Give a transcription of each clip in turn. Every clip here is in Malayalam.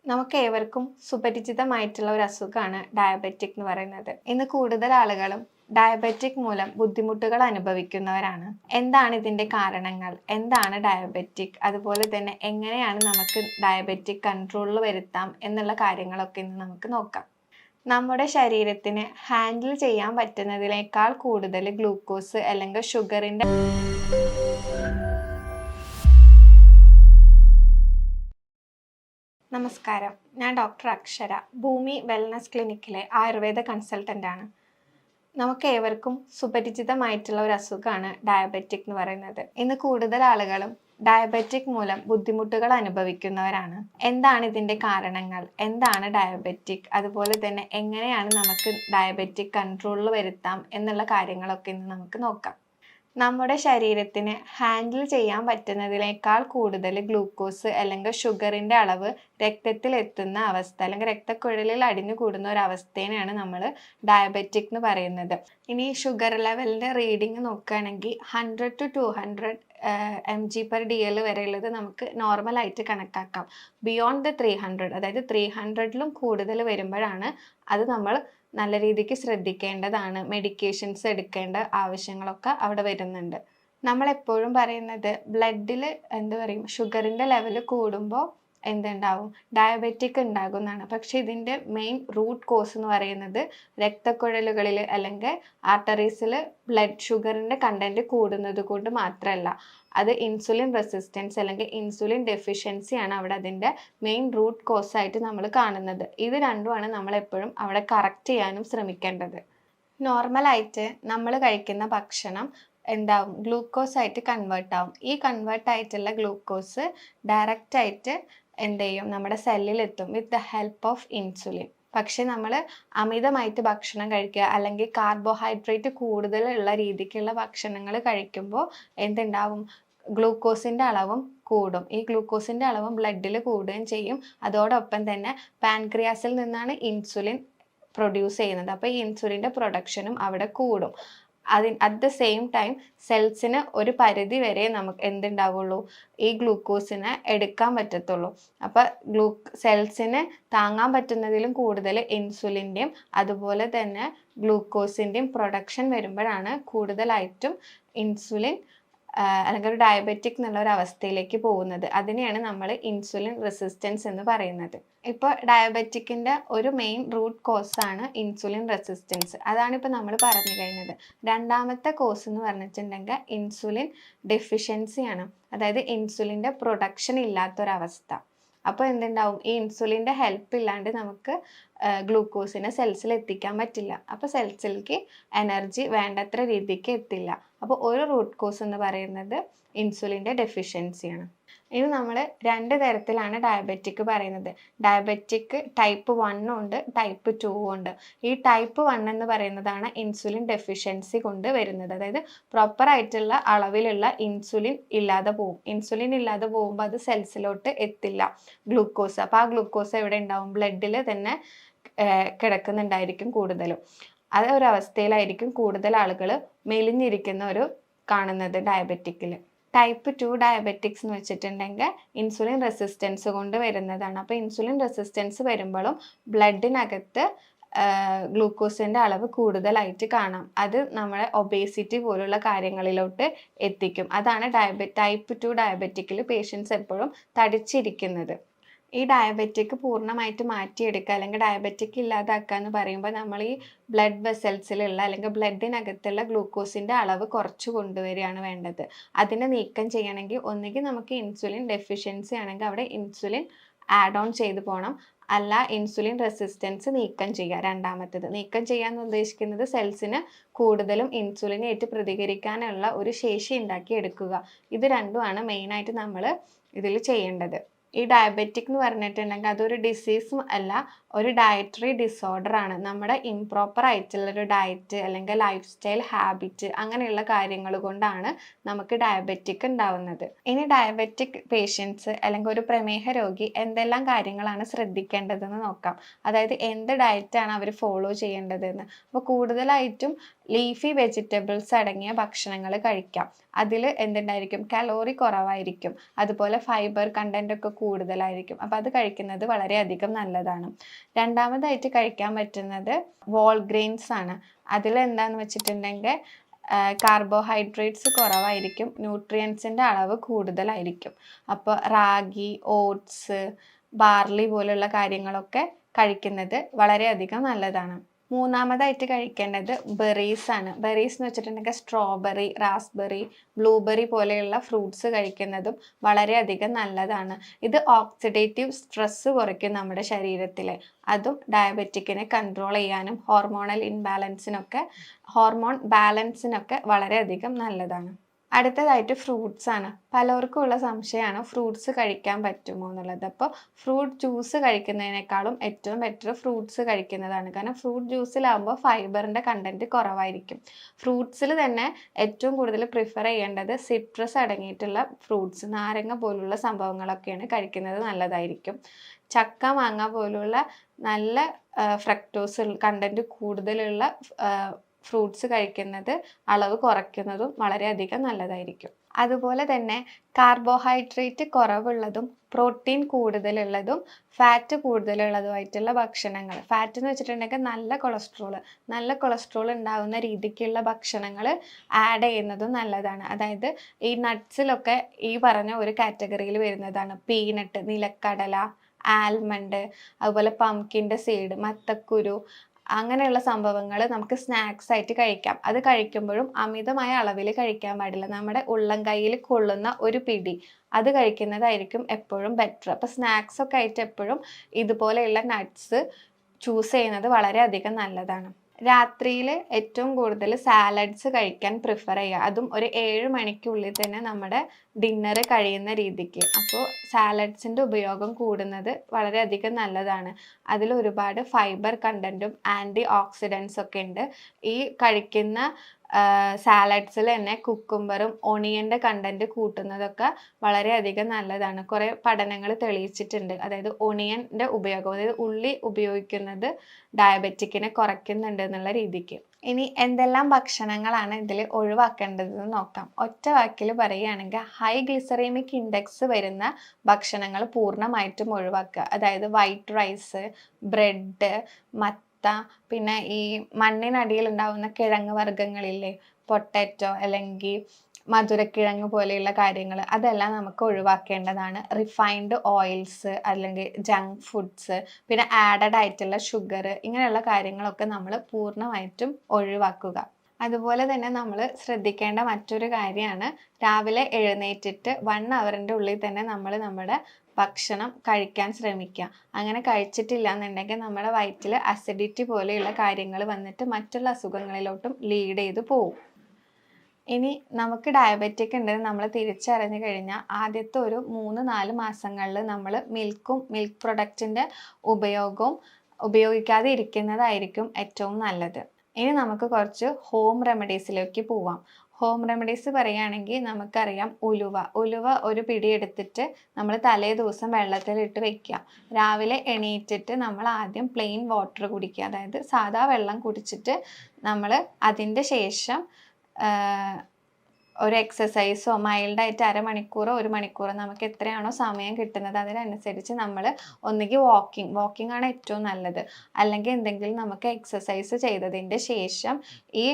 നമുക്ക് ഏവർക്കും സുപരിചിതമായിട്ടുള്ള ഒരു അസുഖമാണ് ഡയബറ്റിക് എന്ന് പറയുന്നത്. ഇന്ന് കൂടുതൽ ആളുകളും ഡയബറ്റിക് മൂലം ബുദ്ധിമുട്ടുകൾ അനുഭവിക്കുന്നവരാണ്. എന്താണ് ഇതിന്റെ കാരണങ്ങൾ, എന്താണ് ഡയബറ്റിക്, അതുപോലെ തന്നെ എങ്ങനെയാണ് നമുക്ക് ഡയബറ്റിക് കൺട്രോളിൽ വരുത്താം എന്നുള്ള കാര്യങ്ങളൊക്കെ ഇന്ന് നമുക്ക് നോക്കാം. നമ്മുടെ ശരീരത്തിന് ഹാൻഡിൽ ചെയ്യാൻ പറ്റുന്നതിനേക്കാൾ കൂടുതൽ ഗ്ലൂക്കോസ് അല്ലെങ്കിൽ ഷുഗറിന്റെ നമസ്കാരം, ഞാൻ ഡോക്ടർ അക്ഷര, ഭൂമി വെൽനസ് ക്ലിനിക്കിലെ ആയുർവേദ കൺസൾട്ടൻ്റ് ആണ്. നമുക്ക് ഏവർക്കും സുപരിചിതമായിട്ടുള്ള ഒരു അസുഖമാണ് ഡയബറ്റിക് എന്ന് പറയുന്നത്. ഇന്ന് കൂടുതൽ ആളുകളും ഡയബറ്റിക് മൂലം ബുദ്ധിമുട്ടുകൾ അനുഭവിക്കുന്നവരാണ്. എന്താണ് ഇതിന്റെ കാരണങ്ങൾ, എന്താണ് ഡയബറ്റിക്, അതുപോലെ തന്നെ എങ്ങനെയാണ് നമുക്ക് ഡയബറ്റിക് കൺട്രോളിൽ വരുത്താം എന്നുള്ള കാര്യങ്ങളൊക്കെ ഇന്ന് നമുക്ക് നോക്കാം. നമ്മുടെ ശരീരത്തിന് ഹാൻഡിൽ ചെയ്യാൻ പറ്റുന്നതിനേക്കാൾ കൂടുതൽ ഗ്ലൂക്കോസ് അല്ലെങ്കിൽ ഷുഗറിന്റെ അളവ് രക്തത്തിൽ എത്തുന്ന അവസ്ഥ അല്ലെങ്കിൽ രക്തക്കുഴലിൽ അടിഞ്ഞു കൂടുന്ന ഒരു അവസ്ഥേനെയാണ് നമ്മൾ ഡയബറ്റിക് എന്ന് പറയുന്നത്. ഇനി ഷുഗർ ലെവലിന്റെ റീഡിങ് നോക്കുകയാണെങ്കിൽ 100 to 200 mg/dl വരെയുള്ളത് നമുക്ക് നോർമലായിട്ട് കണക്കാക്കാം. ബിയോണ്ട് ദ 300, അതായത് 300ലും കൂടുതൽ വരുമ്പോഴാണ് അത് നമ്മൾ നല്ല രീതിക്ക് ശ്രദ്ധിക്കേണ്ടതാണ്. മെഡിക്കേഷൻസ് എടുക്കേണ്ട ആവശ്യങ്ങളൊക്കെ അവിടെ വരുന്നുണ്ട്. നമ്മളെപ്പോഴും പറയുന്നത് ബ്ലഡിൽ ഷുഗറിൻ്റെ ലെവൽ കൂടുമ്പോൾ എന്തുണ്ടാവും, ഡയബറ്റിക് ഉണ്ടാകും എന്നാണ്. പക്ഷെ ഇതിൻ്റെ മെയിൻ റൂട്ട് കോസ് എന്ന് പറയുന്നത് രക്തക്കുഴലുകളിൽ അല്ലെങ്കിൽ ആർട്ടറീസിൽ ബ്ലഡ് ഷുഗറിൻ്റെ കണ്ടന്റ് കൂടുന്നത് കൊണ്ട് മാത്രമല്ല, അത് ഇൻസുലിൻ റെസിസ്റ്റൻസ് അല്ലെങ്കിൽ ഇൻസുലിൻ ഡെഫിഷ്യൻസി ആണ് അവിടെ അതിൻ്റെ മെയിൻ റൂട്ട് കോസ് ആയിട്ട് നമ്മൾ കാണുന്നത്. ഇത് രണ്ടുമാണ് നമ്മൾ എപ്പോഴും അവിടെ കറക്റ്റ് ചെയ്യാനും ശ്രമിക്കേണ്ടത്. നോർമലായിട്ട് നമ്മൾ കഴിക്കുന്ന ഭക്ഷണം എന്താവും, ഗ്ലൂക്കോസ് ആയിട്ട് കൺവേർട്ട് ആവും. ഈ കൺവേർട്ട് ആയിട്ടുള്ള ഗ്ലൂക്കോസ് ഡയറക്റ്റ് ആയിട്ട് എന്ത് ചെയ്യും, നമ്മുടെ സെല്ലിലെത്തും with the help of insulin. പക്ഷെ നമ്മൾ അമിതമായിട്ട് ഭക്ഷണം കഴിക്കുക അല്ലെങ്കിൽ കാർബോഹൈഡ്രേറ്റ് കൂടുതലുള്ള രീതിക്കുള്ള ഭക്ഷണങ്ങൾ കഴിക്കുമ്പോൾ എന്തുണ്ടാവും, ഗ്ലൂക്കോസിൻ്റെ അളവും കൂടും. ഈ ഗ്ലൂക്കോസിൻ്റെ അളവും ബ്ലഡിൽ കൂടുകയും ചെയ്യും. അതോടൊപ്പം തന്നെ പാൻക്രിയാസിൽ നിന്നാണ് ഇൻസുലിൻ പ്രൊഡ്യൂസ് ചെയ്യുന്നത്. അപ്പോൾ ഈ ഇൻസുലിൻ്റെ പ്രൊഡക്ഷനും അവിടെ കൂടും. അറ്റ് ദ സെയിം ടൈം സെൽസിന് ഒരു പരിധി വരെ നമുക്ക് എന്തുണ്ടാവുള്ളൂ, ഈ ഗ്ലൂക്കോസിനെ എടുക്കാൻ പറ്റത്തുള്ളൂ. അപ്പോൾ സെൽസിന് താങ്ങാൻ പറ്റുന്നതിലും കൂടുതൽ ഇൻസുലിൻ്റെയും അതുപോലെ തന്നെ ഗ്ലൂക്കോസിൻ്റെയും പ്രൊഡക്ഷൻ വരുമ്പോഴാണ് കൂടുതലായിട്ടും ഇൻസുലിൻ അല്ലെങ്കിൽ ഒരു ഡയബറ്റിക് എന്നുള്ള ഒരു അവസ്ഥയിലേക്ക് പോകുന്നത്. അതിനെയാണ് നമ്മൾ ഇൻസുലിൻ റെസിസ്റ്റൻസ് എന്ന് പറയുന്നത്. ഇപ്പോൾ ഡയബറ്റിക്കിൻ്റെ ഒരു മെയിൻ റൂട്ട് കോസാണ് ഇൻസുലിൻ റെസിസ്റ്റൻസ്. അതാണ് ഇപ്പോൾ നമ്മൾ പറഞ്ഞു കഴിഞ്ഞത്. രണ്ടാമത്തെ കോസ് എന്ന് പറഞ്ഞിട്ടുണ്ടെങ്കിൽ ഇൻസുലിൻ ഡെഫിഷ്യൻസിയാണ്, അതായത് ഇൻസുലിൻ്റെ പ്രൊഡക്ഷൻ ഇല്ലാത്തൊരവസ്ഥ. അപ്പോൾ എന്തുണ്ടാവും, ഈ ഇൻസുലിൻ്റെ ഹെൽപ്പ് ഇല്ലാണ്ട് നമുക്ക് ഗ്ലൂക്കോസിനെ സെൽസിൽ എത്തിക്കാൻ പറ്റില്ല. അപ്പോൾ സെൽസിലേക്ക് എനർജി വേണ്ടത്ര രീതിക്ക് എത്തില്ല. അപ്പോൾ ഒരു റൂട്ട് കോസ് എന്ന് പറയുന്നത് ഇൻസുലിൻ്റെ ഡെഫിഷ്യൻസിയാണ്. ഇനി നമ്മൾ 2 തരത്തിലാണ് ഡയബറ്റിക് പറയുന്നത്. ഡയബറ്റിക് ടൈപ്പ് 1 ഉണ്ട്, ടൈപ്പ് 2 ഉണ്ട്. ഈ ടൈപ്പ് 1 എന്ന് പറയുന്നതാണ് ഇൻസുലിൻ ഡെഫിഷ്യൻസി കൊണ്ട് വരുന്നത്. അതായത് പ്രോപ്പർ ആയിട്ടുള്ള അളവിലുള്ള ഇൻസുലിൻ ഇല്ലാതെ പോകും. ഇൻസുലിൻ ഇല്ലാതെ പോകുമ്പോൾ അത് സെൽസിലോട്ട് എത്തില്ല ഗ്ലൂക്കോസ്. അപ്പോൾ ആ ഗ്ലൂക്കോസ് എവിടെ ഉണ്ടാവും, ബ്ലഡിൽ തന്നെ കിടക്കുന്നുണ്ടായിരിക്കും കൂടുതലും. അതൊരവസ്ഥയിലായിരിക്കും കൂടുതൽ ആളുകൾ മെലിഞ്ഞിരിക്കുന്ന ഒരു കാണുന്നത് ഡയബറ്റിക്കിൽ. ടൈപ്പ് 2 ഡയബറ്റിക്സ് എന്ന് വെച്ചിട്ടുണ്ടെങ്കിൽ ഇൻസുലിൻ റെസിസ്റ്റൻസ് കൊണ്ട് വരുന്നതാണ്. അപ്പോൾ ഇൻസുലിൻ റെസിസ്റ്റൻസ് വരുമ്പോഴും ബ്ലഡിനകത്ത് ഗ്ലൂക്കോസിൻ്റെ അളവ് കൂടുതലായിട്ട് കാണാം. അത് നമ്മളെ ഒബേസിറ്റി പോലുള്ള കാര്യങ്ങളിലോട്ട് എത്തിക്കും. അതാണ് ടൈപ്പ് 2 ഡയബറ്റിക്കിൽ പേഷ്യൻസ് എപ്പോഴും തടിച്ചിരിക്കുന്നത്. ഈ ഡയബറ്റിക് പൂർണ്ണമായിട്ട് മാറ്റിയെടുക്കുക അല്ലെങ്കിൽ ഡയബറ്റിക് ഇല്ലാതാക്കുക എന്ന് പറയുമ്പോൾ നമ്മൾ ഈ ബ്ലഡ് വെസൽസിലുള്ള അല്ലെങ്കിൽ ബ്ലഡിനകത്തുള്ള ഗ്ലൂക്കോസിൻ്റെ അളവ് കുറച്ച് കൊണ്ടുവരികയാണ് വേണ്ടത്. അതിനെ നീക്കം ചെയ്യണമെങ്കിൽ ഒന്നുകിൽ നമുക്ക് ഇൻസുലിൻ ഡെഫിഷ്യൻസി ആണെങ്കിൽ അവിടെ ഇൻസുലിൻ ആഡ് ഓൺ ചെയ്ത് പോകണം, അല്ല ഇൻസുലിൻ റെസിസ്റ്റൻസ് നീക്കം ചെയ്യുക. രണ്ടാമത്തേത് നീക്കം ചെയ്യാന്ന് ഉദ്ദേശിക്കുന്നത് സെൽസിന് കൂടുതലും ഇൻസുലിനായിട്ട് പ്രതികരിക്കാനുള്ള ഒരു ശേഷി ഉണ്ടാക്കി എടുക്കുക. ഇത് രണ്ടുമാണ് മെയിനായിട്ട് നമ്മൾ ഇതിൽ ചെയ്യേണ്ടത്. ഈ ഡയബറ്റിക് എന്ന് പറഞ്ഞിട്ടുണ്ടെങ്കിൽ അതൊരു ഡിസീസ് അല്ല, ഒരു ഡയറ്ററി ഡിസോർഡർ ആണ്. നമ്മുടെ ഇംപ്രോപ്പർ ആയിട്ടുള്ളൊരു ഡയറ്റ് അല്ലെങ്കിൽ ലൈഫ് സ്റ്റൈൽ ഹാബിറ്റ് അങ്ങനെയുള്ള കാര്യങ്ങൾ കൊണ്ടാണ് നമുക്ക് ഡയബറ്റിക് ഉണ്ടാവുന്നത്. ഇനി ഡയബറ്റിക് പേഷ്യൻസ് അല്ലെങ്കിൽ ഒരു പ്രമേഹ രോഗി എന്തെല്ലാം കാര്യങ്ങളാണ് ശ്രദ്ധിക്കേണ്ടതെന്ന് നോക്കാം. അതായത് എന്ത് ഡയറ്റാണ് അവർ ഫോളോ ചെയ്യേണ്ടതെന്ന്. അപ്പോൾ കൂടുതലായിട്ടും ലീഫി വെജിറ്റബിൾസ് അടങ്ങിയ ഭക്ഷണങ്ങൾ കഴിക്കാം. അതിൽ എന്തുണ്ടായിരിക്കും, കലോറി കുറവായിരിക്കും, അതുപോലെ ഫൈബർ കണ്ടന്റ് ഒക്കെ കൂടുതലായിരിക്കും. അപ്പോൾ അത് കഴിക്കുന്നത് വളരെയധികം നല്ലതാണ്. രണ്ടാമതായിട്ട് കഴിക്കാൻ പറ്റുന്നത് വോൾ ഗ്രെയിൻസ് ആണ്. അതിൽ എന്താന്ന് വെച്ചിട്ടുണ്ടെങ്കിൽ കാർബോഹൈഡ്രേറ്റ്സ് കുറവായിരിക്കും, ന്യൂട്രിയൻസിൻ്റെ അളവ് കൂടുതലായിരിക്കും. അപ്പോൾ റാഗി, ഓട്സ്, ബാർലി പോലുള്ള കാര്യങ്ങളൊക്കെ കഴിക്കുന്നത് വളരെയധികം നല്ലതാണ്. മൂന്നാമതായിട്ട് കഴിക്കേണ്ടത് ബെറീസ് ആണ്. ബെറീസ് എന്ന് വെച്ചിട്ടുണ്ടെങ്കിൽ സ്ട്രോബെറി, റാസ്ബെറി, ബ്ലൂബെറി പോലെയുള്ള ഫ്രൂട്ട്സ് കഴിക്കുന്നതും വളരെയധികം നല്ലതാണ്. ഇത് ഓക്സിഡേറ്റീവ് സ്ട്രെസ് കുറയ്ക്കും നമ്മുടെ ശരീരത്തിലെ. അതും ഡയബറ്റിക്കിനെ കൺട്രോൾ ചെയ്യാനും ഹോർമോൺ ബാലൻസിനൊക്കെ വളരെയധികം നല്ലതാണ്. അടുത്തതായിട്ട് ഫ്രൂട്ട്സ് ആണ്. പലർക്കും ഉള്ള സംശയമാണ് ഫ്രൂട്ട്സ് കഴിക്കാൻ പറ്റുമോ എന്നുള്ളത്. അപ്പോൾ ഫ്രൂട്ട് ജ്യൂസ് കഴിക്കുന്നതിനേക്കാളും ഏറ്റവും ബെറ്റർ ഫ്രൂട്ട്സ് കഴിക്കുന്നതാണ്. കാരണം ഫ്രൂട്ട് ജ്യൂസിലാകുമ്പോൾ ഫൈബറിൻ്റെ കണ്ടന്റ് കുറവായിരിക്കും. ഫ്രൂട്ട്സിൽ തന്നെ ഏറ്റവും കൂടുതൽ പ്രിഫർ ചെയ്യേണ്ടത് സിട്രസ് അടങ്ങിയിട്ടുള്ള ഫ്രൂട്ട്സ്, നാരങ്ങ പോലുള്ള സംഭവങ്ങളൊക്കെയാണ് കഴിക്കുന്നത് നല്ലതായിരിക്കും. ചക്ക, മാങ്ങ പോലുള്ള നല്ല ഫ്രക്ടോസ് കണ്ടന്റ് കൂടുതലുള്ള ഫ്രൂട്ട്സ് കഴിക്കുന്നത് അളവ് കുറയ്ക്കുന്നതും വളരെയധികം നല്ലതായിരിക്കും. അതുപോലെ തന്നെ കാർബോഹൈഡ്രേറ്റ് കുറവുള്ളതും പ്രോട്ടീൻ കൂടുതലുള്ളതും ഫാറ്റ് കൂടുതലുള്ളതുമായിട്ടുള്ള ഭക്ഷണങ്ങൾ, ഫാറ്റ് എന്ന് വെച്ചിട്ടുണ്ടെങ്കിൽ നല്ല കൊളസ്ട്രോൾ ഉണ്ടാകുന്ന രീതിക്കുള്ള ഭക്ഷണങ്ങൾ ആഡ് ചെയ്യുന്നതും നല്ലതാണ്. അതായത് ഈ നട്ട്സിലൊക്കെ ഈ പറഞ്ഞ ഒരു കാറ്റഗറിയിൽ വരുന്നതാണ്. പീനട്ട്, നിലക്കടല, ആൽമണ്ട്, അതുപോലെ പംകിൻ്റെ സീഡ്, മത്തക്കുരു, അങ്ങനെയുള്ള സംഭവങ്ങൾ നമുക്ക് സ്നാക്സ് ആയിട്ട് കഴിക്കാം. അത് കഴിക്കുമ്പോഴും അമിതമായ അളവിൽ കഴിക്കാൻ പാടില്ല. നമ്മുടെ ഉള്ളം കൈയിൽ കൊള്ളുന്ന ഒരു പിടി അത് കഴിക്കുന്നതായിരിക്കും എപ്പോഴും ബെറ്റർ. അപ്പോൾ സ്നാക്സ് ഒക്കെ ആയിട്ട് എപ്പോഴും ഇതുപോലെയുള്ള നട്ട്സ് ചൂസ് ചെയ്യുന്നത് വളരെയധികം നല്ലതാണ്. രാത്രിയിൽ ഏറ്റവും കൂടുതൽ സാലഡ്സ് കഴിക്കാൻ പ്രിഫർ ചെയ്യുക. അതും ഒരു 7 മണിക്കുള്ളിൽ തന്നെ നമ്മുടെ ഡിന്നർ കഴിയുന്ന രീതിക്ക്. അപ്പോൾ സാലഡ്സിൻ്റെ ഉപയോഗം കൂടുന്നത് വളരെയധികം നല്ലതാണ്. അതിൽ ഒരുപാട് ഫൈബർ കണ്ടൻറ്റും ആൻറ്റി ഓക്സിഡൻസ് ഒക്കെ ഉണ്ട്. ഈ കഴിക്കുന്ന സാലഡ്സിൽ തന്നെ കുക്കുംബറും ഒണിയൻ്റെ കണ്ടന്റ് കൂട്ടുന്നതൊക്കെ വളരെയധികം നല്ലതാണ്. കുറേ പഠനങ്ങൾ തെളിയിച്ചിട്ടുണ്ട്. അതായത് ഒണിയൻ്റെ ഉപയോഗം, അതായത് ഉള്ളി ഉപയോഗിക്കുന്നത് ഡയബറ്റിക്കിനെ കുറയ്ക്കുന്നുണ്ട് എന്നുള്ള രീതിക്ക്. ഇനി എന്തെല്ലാം ഭക്ഷണങ്ങളാണ് ഇതിൽ ഒഴിവാക്കേണ്ടതെന്ന് നോക്കാം. ഒറ്റ വാക്കിൽ പറയുകയാണെങ്കിൽ ഹൈ ഗ്ലിസറീമിക് ഇൻഡെക്സ് വരുന്ന ഭക്ഷണങ്ങൾ പൂർണ്ണമായിട്ടും ഒഴിവാക്കുക. അതായത് വൈറ്റ് റൈസ്, ബ്രെഡ്, പിന്നെ ഈ മണ്ണിനടിയിൽ ഉണ്ടാവുന്ന കിഴങ്ങ് വർഗ്ഗങ്ങളില്ലേ, പൊട്ടാറ്റോ അല്ലെങ്കിൽ മധുരക്കിഴങ്ങ് പോലെയുള്ള കാര്യങ്ങൾ, അതെല്ലാം നമുക്ക് ഒഴിവാക്കേണ്ടതാണ്. റിഫൈൻഡ് ഓയിൽസ് അല്ലെങ്കിൽ ജങ്ക് ഫുഡ്സ്, പിന്നെ ആഡഡ് ആയിട്ടുള്ള ഷുഗർ, ഇങ്ങനെയുള്ള കാര്യങ്ങളൊക്കെ നമ്മൾ പൂർണ്ണമായിട്ടും ഒഴിവാക്കുക. അതുപോലെ തന്നെ നമ്മൾ ശ്രദ്ധിക്കേണ്ട മറ്റൊരു കാര്യമാണ് രാവിലെ എഴുന്നേറ്റിട്ട് 1 ഹവറിൻ്റെ ഉള്ളിൽ തന്നെ നമ്മൾ നമ്മുടെ ഭക്ഷണം കഴിക്കാൻ ശ്രമിക്കുക. അങ്ങനെ കഴിച്ചിട്ടില്ല എന്നുണ്ടെങ്കിൽ നമ്മുടെ വയറ്റിൽ അസിഡിറ്റി പോലെയുള്ള കാര്യങ്ങൾ വന്നിട്ട് മറ്റുള്ള അസുഖങ്ങളിലോട്ടും ലീഡ് ചെയ്ത് പോകും. ഇനി നമുക്ക് ഡയബറ്റിക് ഉണ്ടെന്ന് നമ്മൾ തിരിച്ചറിഞ്ഞു കഴിഞ്ഞാൽ ആദ്യത്തെ ഒരു 3-4 മാസങ്ങളിൽ നമ്മൾ മിൽക്ക് പ്രൊഡക്റ്റിൻ്റെ ഉപയോഗവും ഉപയോഗിക്കാതെ ഇരിക്കുന്നതായിരിക്കും ഏറ്റവും നല്ലത്. ഇനി നമുക്ക് കുറച്ച് ഹോം റെമഡീസിലേക്ക് പോവാം. ഹോം റെമഡീസ് പറയുകയാണെങ്കിൽ നമുക്കറിയാം ഉലുവ ഒരു പിടി എടുത്തിട്ട് നമ്മൾ തലേ ദിവസം വെള്ളത്തിലിട്ട് വെക്കുക. രാവിലെ എണീറ്റിട്ട് നമ്മൾ ആദ്യം പ്ലെയിൻ വാട്ടർ കുടിക്കുക. അതായത് സാധാ വെള്ളം കുടിച്ചിട്ട് നമ്മൾ അതിൻ്റെ ശേഷം ഒരു എക്സസൈസോ മൈൽഡായിട്ട് 1/2 മണിക്കൂറോ 1 മണിക്കൂറോ നമുക്ക് എത്രയാണോ സമയം കിട്ടുന്നത് അതിനനുസരിച്ച് നമ്മൾ ഒന്നുകിൽ വാക്കിംഗ് ആണ് ഏറ്റവും നല്ലത്, അല്ലെങ്കിൽ എന്തെങ്കിലും നമുക്ക് എക്സസൈസ് ചെയ്തതിൻ്റെ ശേഷം ഈ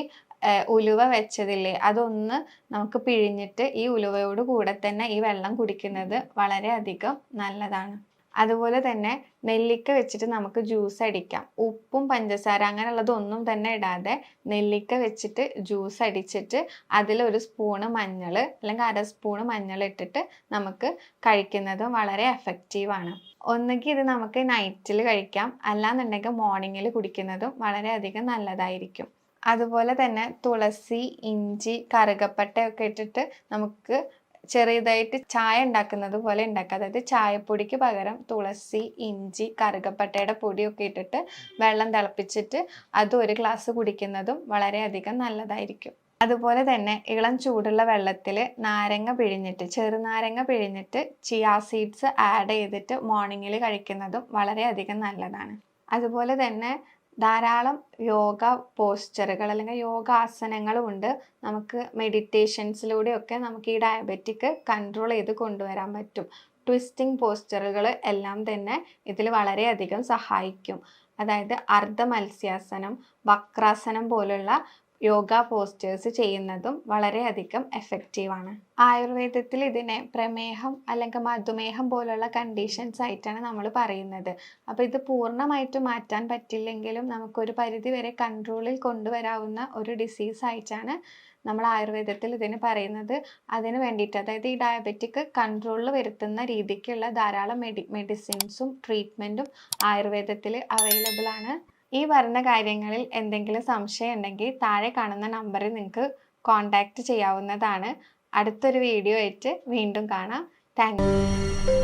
ഉലുവ വെച്ചതില്ലേ അതൊന്ന് നമുക്ക് പിഴിഞ്ഞിട്ട് ഈ ഉലുവയോട് കൂടെ തന്നെ ഈ വെള്ളം കുടിക്കുന്നത് വളരെയധികം നല്ലതാണ്. അതുപോലെ തന്നെ നെല്ലിക്ക വെച്ചിട്ട് നമുക്ക് ജ്യൂസ് അടിക്കാം. ഉപ്പും പഞ്ചസാര അങ്ങനെയുള്ളതൊന്നും തന്നെ ഇടാതെ നെല്ലിക്ക വെച്ചിട്ട് ജ്യൂസ് അടിച്ചിട്ട് അതിലൊരു സ്പൂണ് മഞ്ഞൾ അല്ലെങ്കിൽ 1/2 സ്പൂണ് മഞ്ഞൾ ഇട്ടിട്ട് നമുക്ക് കഴിക്കുന്നതും വളരെ എഫക്റ്റീവാണ്. ഒന്നുകിൽ ഇത് നമുക്ക് നൈറ്റിൽ കഴിക്കാം, അല്ലാന്നുണ്ടെങ്കിൽ മോർണിംഗിൽ കുടിക്കുന്നതും വളരെയധികം നല്ലതായിരിക്കും. അതുപോലെ തന്നെ തുളസി, ഇഞ്ചി, കറുകപ്പട്ടയൊക്കെ ഇട്ടിട്ട് നമുക്ക് ചെറിയതായിട്ട് ചായ ഉണ്ടാക്കുന്നത് പോലെ ഉണ്ടാക്കുക. അതായത് ചായപ്പൊടിക്ക് പകരം തുളസി, ഇഞ്ചി, കറുകപ്പട്ടയുടെ പൊടിയൊക്കെ ഇട്ടിട്ട് വെള്ളം തിളപ്പിച്ചിട്ട് അത് 1 ഗ്ലാസ് കുടിക്കുന്നതും വളരെയധികം നല്ലതായിരിക്കും. അതുപോലെ തന്നെ ഇളം ചൂടുള്ള വെള്ളത്തിൽ ചെറുനാരങ്ങ പിഴിഞ്ഞിട്ട് ചിയാ സീഡ്സ് ആഡ് ചെയ്തിട്ട് മോർണിംഗിൽ കഴിക്കുന്നതും വളരെയധികം നല്ലതാണ്. അതുപോലെ തന്നെ ധാരാളം യോഗ പോസ്ചറുകൾ അല്ലെങ്കിൽ യോഗാസനങ്ങളും ഉണ്ട്. നമുക്ക് മെഡിറ്റേഷൻസിലൂടെയൊക്കെ നമുക്ക് ഈ ഡയബറ്റിക് കൺട്രോൾ ചെയ്ത് കൊണ്ടുവരാൻ പറ്റും. ട്വിസ്റ്റിംഗ് പോസ്ചറുകൾ എല്ലാം തന്നെ ഇതിൽ വളരെയധികം സഹായിക്കും. അതായത് അർദ്ധ മത്സ്യാസനം, വക്രാസനം പോലുള്ള യോഗ പോസ്റ്റേഴ്സ് ചെയ്യുന്നതും വളരെയധികം എഫക്റ്റീവാണ്. ആയുർവേദത്തിൽ ഇതിനെ പ്രമേഹം അല്ലെങ്കിൽ മധുമേഹം പോലുള്ള കണ്ടീഷൻസ് ആയിട്ടാണ് നമ്മൾ പറയുന്നത്. അപ്പോൾ ഇത് പൂർണ്ണമായിട്ട് മാറ്റാൻ പറ്റില്ലെങ്കിലും നമുക്കൊരു പരിധി വരെ കൺട്രോളിൽ കൊണ്ടുവരാവുന്ന ഒരു ഡിസീസ് ആയിട്ടാണ് നമ്മൾ ആയുർവേദത്തിൽ ഇതിന് പറയുന്നത്. അതിന് വേണ്ടിയിട്ട്, അതായത് ഈ ഡയബറ്റിക് കൺട്രോളിൽ വരുത്തുന്ന രീതിക്കുള്ള ധാരാളം മെഡിസിൻസും ട്രീറ്റ്മെൻറ്റും ആയുർവേദത്തിൽ അവൈലബിൾ ആണ്. ഈ പറഞ്ഞ കാര്യങ്ങളിൽ എന്തെങ്കിലും സംശയം ഉണ്ടെങ്കിൽ താഴെ കാണുന്ന നമ്പറിൽ നിങ്ങൾക്ക് കോൺടാക്റ്റ് ചെയ്യാവുന്നതാണ്. അടുത്തൊരു വീഡിയോ ആയിട്ട് വീണ്ടും കാണാം. Thank you.